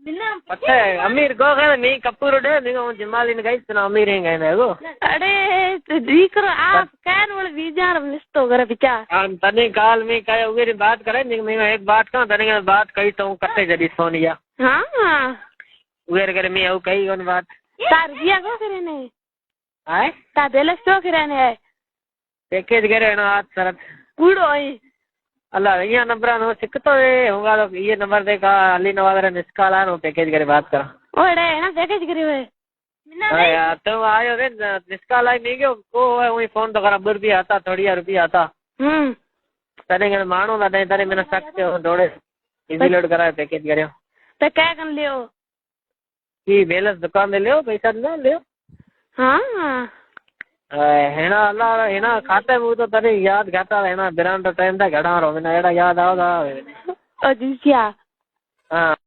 पता है अमीर को कहना मी कपूर डे निगो जमाली ने गई ना अमीर हैं गए वो अरे तो दीकरो आप कैन वाले विचार मिस्तो करे विचार हम तने काल में कहे उगेरी बात करे निग मैं एक बात का तने के बात कही तो कटे जदी सोनिया हां उगेर करे मैं कही कोन बात तार रिया को करे ने आए ता बेलस तो करे ने पैकेज करे ना हाथ सरत कूड़ो है अल्लाह ये नंबर नो सिकतो है होगा तो ये नंबर दे का अली नवाज ने निकाला नो पैकेज करे बात करा ओड़े ना पैकेज करी है हां यार तो आयो रे निकाला नहीं गयो को वही फोन तो करा रुपया आता थोड़ी रुपया आता तने के मानो ना दे तने मैंने सकते हो दौड़े इजी लोड करा पैकेज करे तो क्या कर लियो की बैलेंस दुकान दे लियो पैसा ना लियो हां है ना अल्लाह है ना खाते में तो तने याद खाता है ना बिरान तो टाइम था घड़ा रो मैंने एड़ा याद आओ दा ओ दिसिया हां